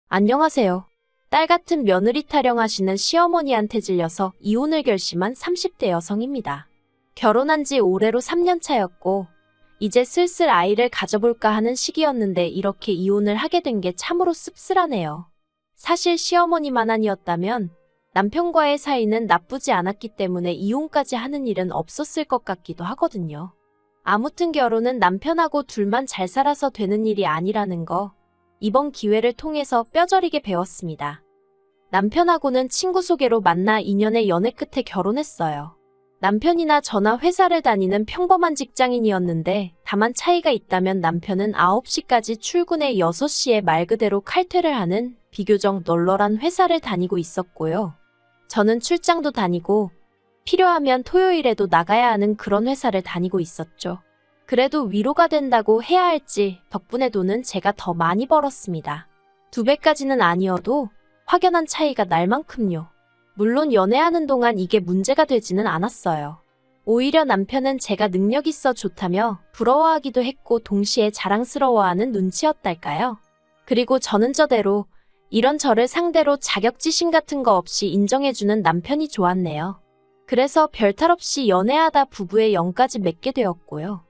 안녕하세요. 딸 같은 며느리 타령하시는 시어머니한테 질려서 이혼을 결심한 30대 여성입니다. 결혼한 지 올해로 3년 차였고, 이제 슬슬 아이를 가져볼까 하는 시기였는데 이렇게 이혼을 하게 된 게 참으로 씁쓸하네요. 사실 시어머니만 아니었다면 남편과의 사이는 나쁘지 않았기 때문에 이혼까지 하는 일은 없었을 것 같기도 하거든요. 아무튼 결혼은 남편하고 둘만 잘 살아서 되는 일이 아니라는 거, 이번 기회를 통해서 뼈저리게 배웠습니다. 남편하고는 친구 소개로 만나 2년의 연애 끝에 결혼했어요. 남편이나 저나 회사를 다니는 평범한 직장인이었는데 다만 차이가 있다면 남편은 9시까지 출근해 6시에 말 그대로 칼퇴를 하는 비교적 널널한 회사를 다니고 있었고요. 저는 출장도 다니고 필요하면 토요일에도 나가야 하는 그런 회사를 다니고 있었죠. 그래도 위로가 된다고 해야 할지 덕분에 돈은 제가 더 많이 벌었습니다. 2배까지는 아니어도 확연한 차이가 날 만큼요. 물론 연애하는 동안 이게 문제가 되지는 않았어요. 오히려 남편은 제가 능력 있어 좋다며 부러워하기도 했고 동시에 자랑스러워하는 눈치였달까요? 그리고 저는 저대로 이런 저를 상대로 자격지심 같은 거 없이 인정해주는 남편이 좋았네요. 그래서 별탈 없이 연애하다 부부의 영까지 맺게 되었고요.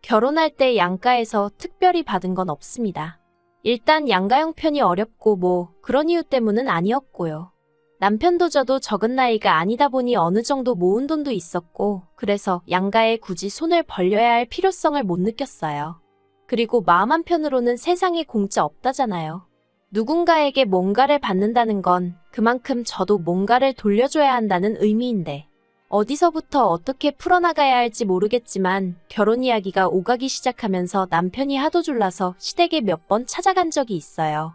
결혼할 때 양가에서 특별히 받은 건 없습니다. 일단 양가 형편이 어렵고 그런 이유 때문은 아니었고요. 남편도 저도 적은 나이가 아니다 보니 어느 정도 모은 돈도 있었고 그래서 양가에 굳이 손을 벌려야 할 필요성을 못 느꼈어요. 그리고 마음 한편으로는 세상에 공짜 없다잖아요. 누군가에게 뭔가를 받는다는 건 그만큼 저도 뭔가를 돌려줘야 한다는 의미인데 어디서부터 어떻게 풀어나가야 할지 모르겠지만 결혼 이야기가 오가기 시작하면서 남편이 하도 졸라서 시댁에 몇 번 찾아간 적이 있어요.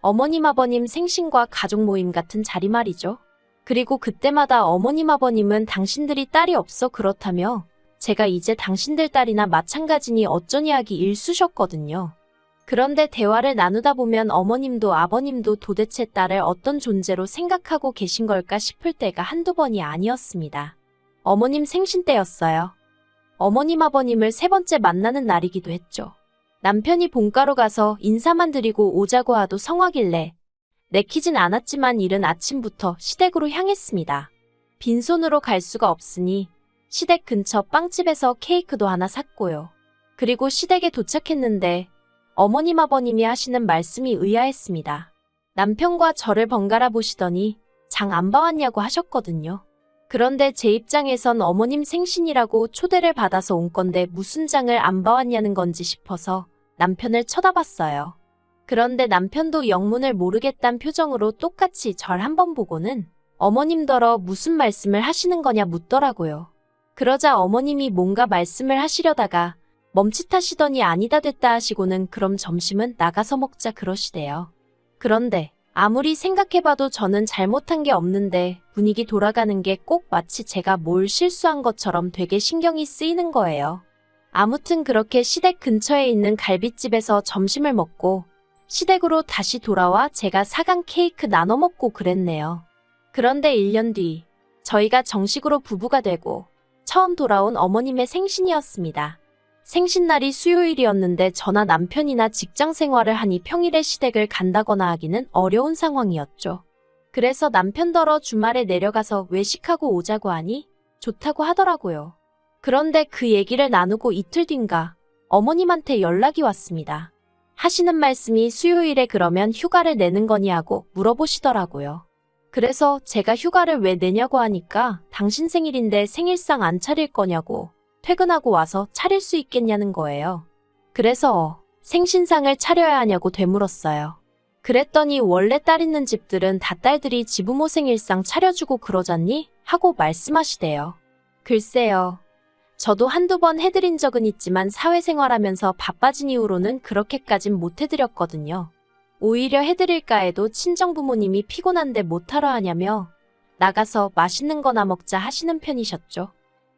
어머님 아버님 생신과 가족 모임 같은 자리 말이죠. 그리고 그때마다 어머님 아버님은 당신들이 딸이 없어 그렇다며 제가 이제 당신들 딸이나 마찬가지니 어쩐 이야기 일쑤셨거든요. 그런데 대화를 나누다 보면 어머님도 아버님도 도대체 딸을 어떤 존재로 생각하고 계신 걸까 싶을 때가 한두 번이 아니었습니다. 어머님 생신 때였어요. 어머님 아버님을 3번째 만나는 날이기도 했죠. 남편이 본가로 가서 인사만 드리고 오자고 하도 성화길래 내키진 않았지만 이른 아침부터 시댁으로 향했습니다. 빈손으로 갈 수가 없으니 시댁 근처 빵집에서 케이크도 하나 샀고요. 그리고 시댁에 도착했는데 어머님 아버님이 하시는 말씀이 의아했습니다. 남편과 저를 번갈아 보시더니 장 안 봐왔냐고 하셨거든요. 그런데 제 입장에선 어머님 생신이라고 초대를 받아서 온 건데 무슨 장을 안 봐왔냐는 건지 싶어서 남편을 쳐다봤어요. 그런데 남편도 영문을 모르겠단 표정으로 똑같이 절 한번 보고는 어머님더러 무슨 말씀을 하시는 거냐 묻더라고요. 그러자 어머님이 뭔가 말씀을 하시려다가 멈칫하시더니 아니다 됐다 하시고는 그럼 점심은 나가서 먹자 그러시대요. 그런데 아무리 생각해봐도 저는 잘못한 게 없는데 분위기 돌아가는 게 꼭 마치 제가 뭘 실수한 것처럼 되게 신경이 쓰이는 거예요. 아무튼 그렇게 시댁 근처에 있는 갈비집에서 점심을 먹고 시댁으로 다시 돌아와 제가 사간 케이크 나눠 먹고 그랬네요. 그런데 1년 뒤 저희가 정식으로 부부가 되고 처음 돌아온 어머님의 생신이었습니다. 생신날이 수요일이었는데 저나 남편이나 직장 생활을 하니 평일에 시댁을 간다거나 하기는 어려운 상황이었죠. 그래서 남편더러 주말에 내려가서 외식하고 오자고 하니 좋다고 하더라고요. 그런데 그 얘기를 나누고 이틀 뒤인가 어머님한테 연락이 왔습니다. 하시는 말씀이 수요일에 그러면 휴가를 내는 거니 하고 물어보시더라고요. 그래서 제가 휴가를 왜 내냐고 하니까 당신 생일인데 생일상 안 차릴 거냐고 퇴근하고 와서 차릴 수 있겠냐는 거예요. 그래서 생신상을 차려야 하냐고 되물었어요. 그랬더니 원래 딸 있는 집들은 다 딸들이 지부모 생일상 차려주고 그러잖니? 하고 말씀하시대요. 글쎄요. 저도 한두 번 해드린 적은 있지만 사회생활하면서 바빠진 이후로는 그렇게까진 못 해드렸거든요. 오히려 해드릴까 해도 친정부모님이 피곤한데 못하러 하냐며 나가서 맛있는 거나 먹자 하시는 편이셨죠.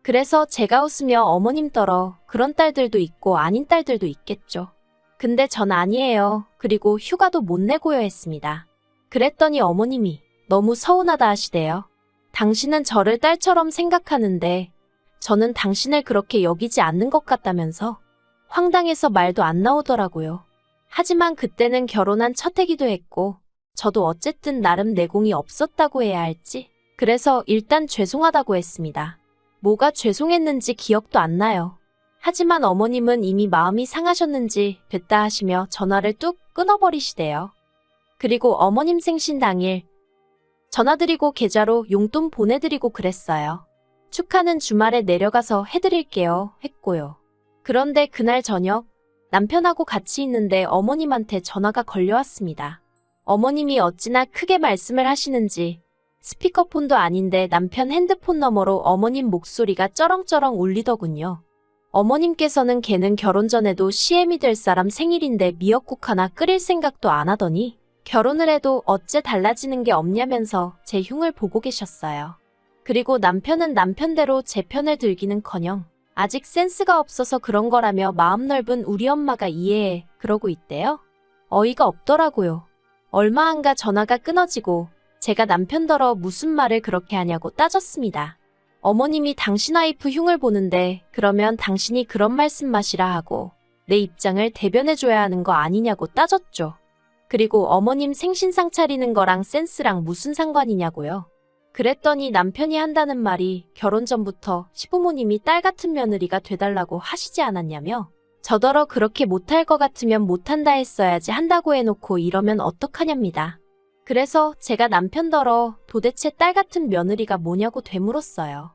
그래서 제가 웃으며 어머님더러 그런 딸들도 있고 아닌 딸들도 있겠죠. 근데 전 아니에요. 그리고 휴가도 못 내고요 했습니다. 그랬더니 어머님이 너무 서운하다 하시대요. 당신은 저를 딸처럼 생각하는데 저는 당신을 그렇게 여기지 않는 것 같다면서 황당해서 말도 안 나오더라고요. 하지만 그때는 결혼한 첫 해기도 했고 저도 어쨌든 나름 내공이 없었다고 해야 할지. 그래서 일단 죄송하다고 했습니다. 뭐가 죄송했는지 기억도 안 나요. 하지만 어머님은 이미 마음이 상하셨는지 됐다 하시며 전화를 뚝 끊어버리시대요. 그리고 어머님 생신 당일 전화드리고 계좌로 용돈 보내드리고 그랬어요. 축하는 주말에 내려가서 해드릴게요 했고요. 그런데 그날 저녁 남편하고 같이 있는데 어머님한테 전화가 걸려왔습니다. 어머님이 어찌나 크게 말씀을 하시는지 스피커폰도 아닌데 남편 핸드폰 너머로 어머님 목소리가 쩌렁쩌렁 울리더군요. 어머님께서는 걔는 결혼 전에도 CM이 될 사람 생일인데 미역국 하나 끓일 생각도 안 하더니 결혼을 해도 어째 달라지는 게 없냐면서 제 흉을 보고 계셨어요. 그리고 남편은 남편대로 제 편을 들기는커녕 아직 센스가 없어서 그런 거라며 마음 넓은 우리 엄마가 이해해 그러고 있대요. 어이가 없더라고요. 얼마 안가 전화가 끊어지고 제가 남편더러 무슨 말을 그렇게 하냐고 따졌습니다. 어머님이 당신 와이프 흉을 보는데 그러면 당신이 그런 말씀 마시라 하고 내 입장을 대변해줘야 하는 거 아니냐고 따졌죠. 그리고 어머님 생신상 차리는 거랑 센스랑 무슨 상관이냐고요. 그랬더니 남편이 한다는 말이 결혼 전부터 시부모님이 딸 같은 며느리가 돼달라고 하시지 않았냐며 저더러 그렇게 못할 것 같으면 못한다 했어야지 한다고 해놓고 이러면 어떡하냐입니다. 그래서 제가 남편더러 도대체 딸 같은 며느리가 뭐냐고 되물었어요.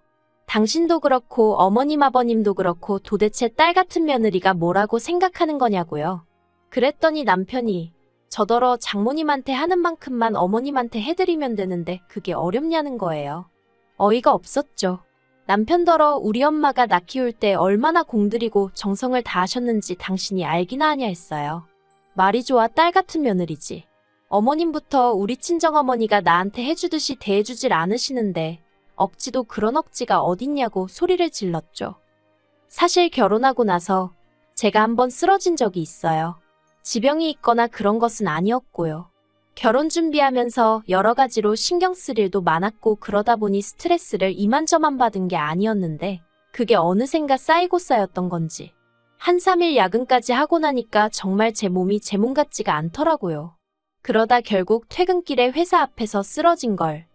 당신도 그렇고 어머님 아버님도 그렇고 도대체 딸 같은 며느리가 뭐라고 생각하는 거냐고요. 그랬더니 남편이 저더러 장모님한테 하는 만큼만 어머님한테 해드리면 되는데 그게 어렵냐는 거예요. 어이가 없었죠. 남편더러 우리 엄마가 나 키울 때 얼마나 공들이고 정성을 다하셨는지 당신이 알기나 하냐 했어요. 말이 좋아 딸 같은 며느리지. 어머님부터 우리 친정어머니가 나한테 해주듯이 대해주질 않으시는데 억지도 그런 억지가 어딨냐고 소리를 질렀죠. 사실 결혼하고 나서 제가 한번 쓰러진 적이 있어요. 지병이 있거나 그런 것은 아니었고요. 결혼 준비하면서 여러 가지로 신경 쓸 일도 많았고 그러다 보니 스트레스를 이만저만 받은 게 아니었는데 그게 어느샌가 쌓이고 쌓였던 건지 한 3일 야근까지 하고 나니까 정말 제 몸이 제 몸 같지가 않더라고요. 그러다 결국 퇴근길에 회사 앞에서 쓰러진 걸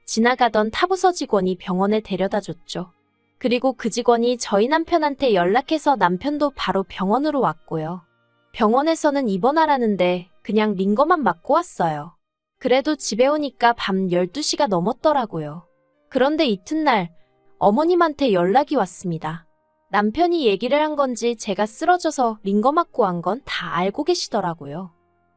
지나가던 타부서 직원이 병원에 데려다 줬죠. 그리고 그 직원이 저희 남편한테 연락해서 남편도 바로 병원으로 왔고요. 병원에서는 입원하라는데 그냥 링거만 맞고 왔어요. 그래도 집에 오니까 밤 12시가 넘었더라고요. 그런데 이튿날 어머님한테 연락이 왔습니다. 남편이 얘기를 한 건지 제가 쓰러져서 링거 맞고 한 건 다 알고 계시더라고요.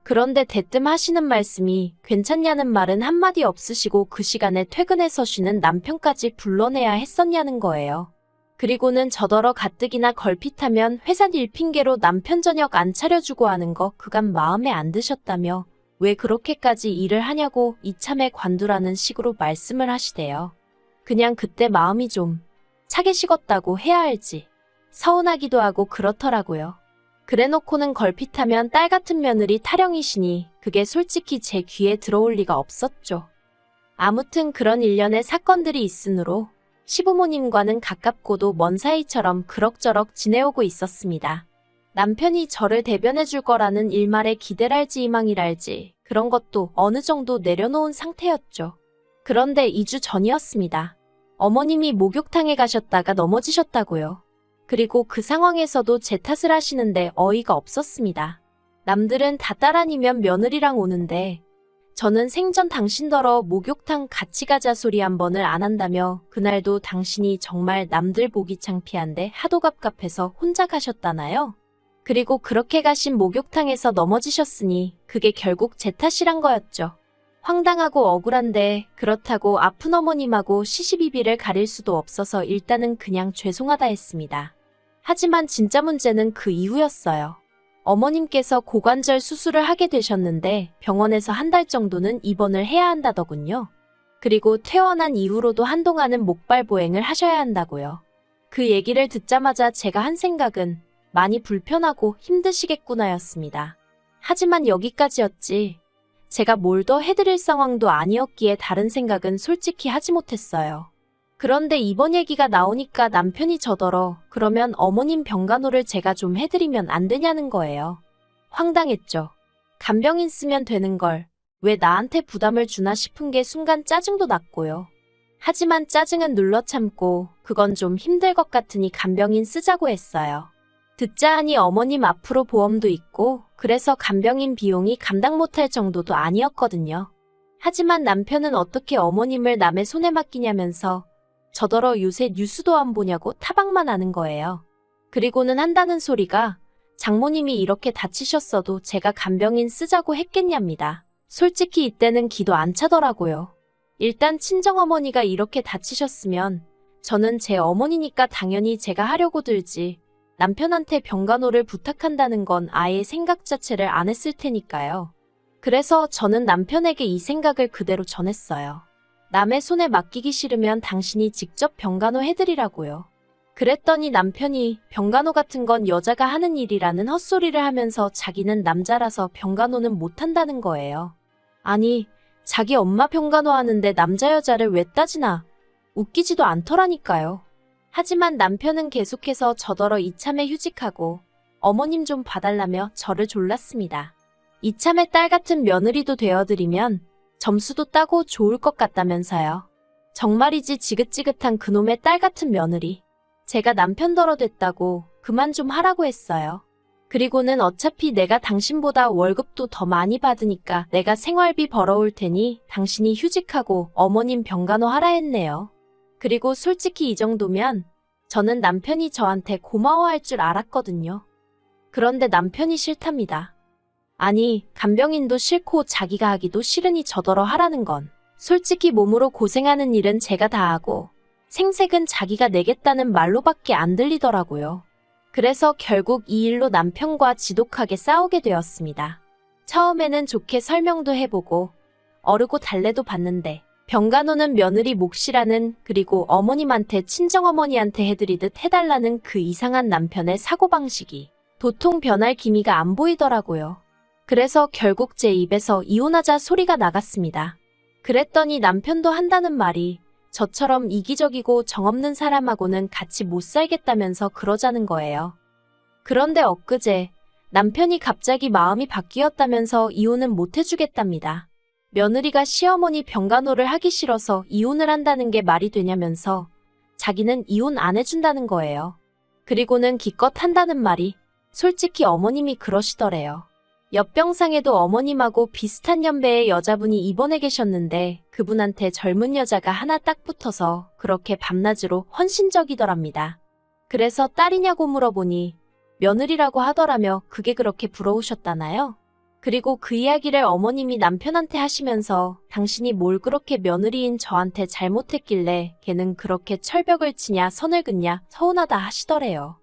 그런데 대뜸 하시는 말씀이 괜찮냐는 말은 한마디 없으시고 그 시간에 퇴근해서 쉬는 남편까지 불러내야 했었냐는 거예요. 그리고는 저더러 가뜩이나 걸핏하면 회사 일 핑계로 남편 저녁 안 차려주고 하는 거 그간 마음에 안 드셨다며 왜 그렇게까지 일을 하냐고 이참에 관두라는 식으로 말씀을 하시대요. 그냥 그때 마음이 좀 차게 식었다고 해야 할지 서운하기도 하고 그렇더라고요. 그래놓고는 걸핏하면 딸 같은 며느리 타령이시니 그게 솔직히 제 귀에 들어올 리가 없었죠. 아무튼 그런 일련의 사건들이 있으므로 시부모님과는 가깝고도 먼 사이처럼 그럭저럭 지내오고 있었습니다. 남편이 저를 대변해 줄 거라는 일말의 기대랄지 희망이랄지 그런 것도 어느 정도 내려놓은 상태였죠. 그런데 2주 전이었습니다. 어머님이 목욕탕에 가셨다가 넘어지셨다고요. 그리고 그 상황에서도 제 탓을 하시는데 어이가 없었습니다. 남들은 다 딸 아니면 며느리랑 오는데 저는 생전 당신더러 목욕탕 같이 가자 소리 한 번을 안 한다며 그날도 당신이 정말 남들 보기 창피한데 하도 갑갑해서 혼자 가셨다나요? 그리고 그렇게 가신 목욕탕에서 넘어지셨으니 그게 결국 제 탓이란 거였죠. 황당하고 억울한데 그렇다고 아픈 어머님하고 시시비비를 가릴 수도 없어서 일단은 그냥 죄송하다 했습니다. 하지만 진짜 문제는 그 이후였어요. 어머님께서 고관절 수술을 하게 되셨는데 병원에서 한 달 정도는 입원을 해야 한다더군요. 그리고 퇴원한 이후로도 한동안은 목발 보행을 하셔야 한다고요. 그 얘기를 듣자마자 제가 한 생각은 많이 불편하고 힘드시겠구나였습니다. 하지만 여기까지였지. 제가 뭘 더 해드릴 상황도 아니었기에 다른 생각은 솔직히 하지 못했어요. 그런데 이번 얘기가 나오니까 남편이 저더러 그러면 어머님 병간호를 제가 좀 해드리면 안 되냐는 거예요. 황당했죠. 간병인 쓰면 되는 걸 왜 나한테 부담을 주나 싶은 게 순간 짜증도 났고요. 하지만 짜증은 눌러 참고 그건 좀 힘들 것 같으니 간병인 쓰자고 했어요. 듣자 하니 어머님 앞으로 보험도 있고 그래서 간병인 비용이 감당 못할 정도도 아니었거든요. 하지만 남편은 어떻게 어머님을 남의 손에 맡기냐면서 저더러 요새 뉴스도 안 보냐고 타박만 하는 거예요. 그리고는 한다는 소리가 장모님이 이렇게 다치셨어도 제가 간병인 쓰자고 했겠냐입니다. 솔직히 이때는 기도 안 차더라고요. 일단 친정어머니가 이렇게 다치셨으면 저는 제 어머니니까 당연히 제가 하려고 들지 남편한테 병간호를 부탁한다는 건 아예 생각 자체를 안 했을 테니까요. 그래서 저는 남편에게 이 생각을 그대로 전했어요. 남의 손에 맡기기 싫으면 당신이 직접 병간호 해드리라고요. 그랬더니 남편이 병간호 같은 건 여자가 하는 일이라는 헛소리를 하면서 자기는 남자라서 병간호는 못한다는 거예요. 아니, 자기 엄마 병간호 하는데 남자 여자를 왜 따지나? 웃기지도 않더라니까요. 하지만 남편은 계속해서 저더러 이참에 휴직하고 어머님 좀 봐달라며 저를 졸랐습니다. 이참에 딸 같은 며느리도 되어드리면 점수도 따고 좋을 것 같다면서요. 정말이지 지긋지긋한 그놈의 딸 같은 며느리. 제가 남편더러 됐다고 그만 좀 하라고 했어요. 그리고는 어차피 내가 당신보다 월급도 더 많이 받으니까 내가 생활비 벌어올 테니 당신이 휴직하고 어머님 병간호 하라 했네요. 그리고 솔직히 이 정도면 저는 남편이 저한테 고마워할 줄 알았거든요. 그런데 남편이 싫답니다. 아니, 간병인도 싫고 자기가 하기도 싫으니 저더러 하라는 건 솔직히 몸으로 고생하는 일은 제가 다 하고 생색은 자기가 내겠다는 말로밖에 안 들리더라고요. 그래서 결국 이 일로 남편과 지독하게 싸우게 되었습니다. 처음에는 좋게 설명도 해보고 어르고 달래도 봤는데 병간호는 며느리 몫이라는 그리고 어머님한테 친정어머니한테 해드리듯 해달라는 그 이상한 남편의 사고방식이 도통 변할 기미가 안 보이더라고요. 그래서 결국 제 입에서 이혼하자 소리가 나갔습니다. 그랬더니 남편도 한다는 말이 저처럼 이기적이고 정없는 사람하고는 같이 못 살겠다면서 그러자는 거예요. 그런데 엊그제 남편이 갑자기 마음이 바뀌었다면서 이혼은 못 해주겠답니다. 며느리가 시어머니 병간호를 하기 싫어서 이혼을 한다는 게 말이 되냐면서 자기는 이혼 안 해준다는 거예요. 그리고는 기껏 한다는 말이 솔직히 어머님이 그러시더래요. 옆병상에도 어머님하고 비슷한 연배의 여자분이 입원해 계셨는데 그분한테 젊은 여자가 하나 딱 붙어서 그렇게 밤낮으로 헌신적이더랍니다. 그래서 딸이냐고 물어보니 며느리라고 하더라며 그게 그렇게 부러우셨다나요? 그리고 그 이야기를 어머님이 남편한테 하시면서 당신이 뭘 그렇게 며느리인 저한테 잘못했길래 걔는 그렇게 철벽을 치냐 선을 긋냐 서운하다 하시더래요.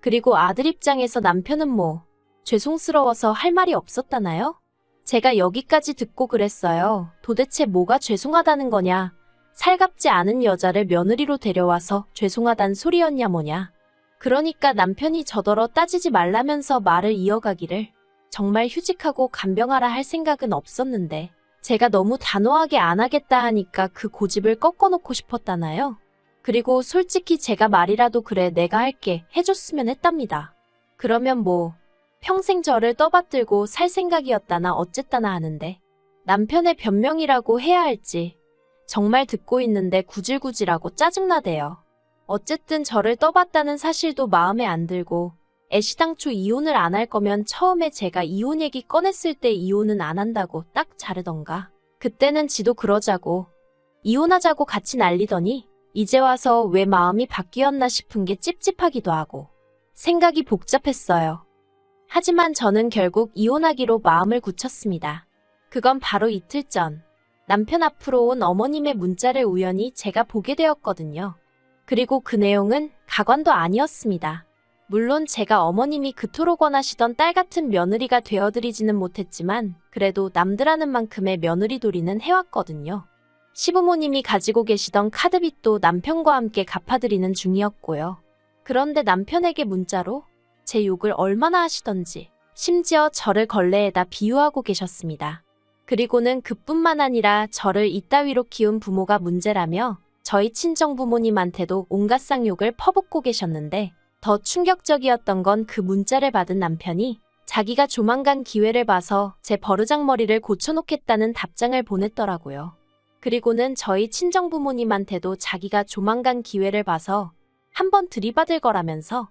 그리고 아들 입장에서 남편은 뭐 죄송스러워서 할 말이 없었다나요? 제가 여기까지 듣고 그랬어요. 도대체 뭐가 죄송하다는 거냐? 살갑지 않은 여자를 며느리로 데려와서 죄송하단 소리였냐 뭐냐? 그러니까 남편이 저더러 따지지 말라면서 말을 이어가기를 정말 휴직하고 간병하라 할 생각은 없었는데 제가 너무 단호하게 안 하겠다 하니까 그 고집을 꺾어놓고 싶었다나요? 그리고 솔직히 제가 말이라도 그래 내가 할게 해줬으면 했답니다. 그러면 뭐 평생 저를 떠받들고 살 생각이었다나 어쨌다나 하는데 남편의 변명이라고 해야 할지 정말 듣고 있는데 구질구질하고 짜증나대요. 어쨌든 저를 떠받다는 사실도 마음에 안 들고 애시당초 이혼을 안 할 거면 처음에 제가 이혼 얘기 꺼냈을 때 이혼은 안 한다고 딱 자르던가 그때는 지도 그러자고 이혼하자고 같이 난리더니 이제 와서 왜 마음이 바뀌었나 싶은 게 찝찝하기도 하고 생각이 복잡했어요. 하지만 저는 결국 이혼하기로 마음을 굳혔습니다. 그건 바로 이틀 전 남편 앞으로 온 어머님의 문자를 우연히 제가 보게 되었거든요. 그리고 그 내용은 가관도 아니었습니다. 물론 제가 어머님이 그토록 원하시던 딸 같은 며느리가 되어드리지는 못했지만 그래도 남들하는 만큼의 며느리돌이는 해왔거든요. 시부모님이 가지고 계시던 카드빚도 남편과 함께 갚아드리는 중이었고요. 그런데 남편에게 문자로 제 욕을 얼마나 하시던지 심지어 저를 걸레에다 비유하고 계셨습니다. 그리고는 그뿐만 아니라 저를 이따위로 키운 부모가 문제라며 저희 친정부모님한테도 온갖 쌍욕을 퍼붓고 계셨는데 더 충격적이었던 건 그 문자를 받은 남편이 자기가 조만간 기회를 봐서 제 버르장머리를 고쳐놓겠다는 답장을 보냈더라고요. 그리고는 저희 친정부모님한테도 자기가 조만간 기회를 봐서 한번 들이받을 거라면서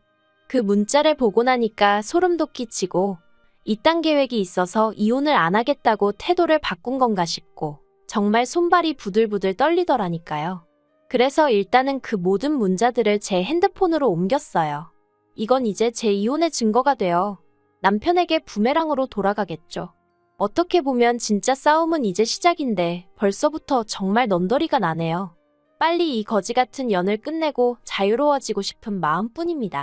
그 문자를 보고 나니까 소름도 끼치고 이딴 계획이 있어서 이혼을 안 하겠다고 태도를 바꾼 건가 싶고 정말 손발이 부들부들 떨리더라니까요. 그래서 일단은 그 모든 문자들을 제 핸드폰으로 옮겼어요. 이건 이제 제 이혼의 증거가 되어 남편에게 부메랑으로 돌아가겠죠. 어떻게 보면 진짜 싸움은 이제 시작인데 벌써부터 정말 넌더리가 나네요. 빨리 이 거지 같은 연을 끝내고 자유로워지고 싶은 마음뿐입니다.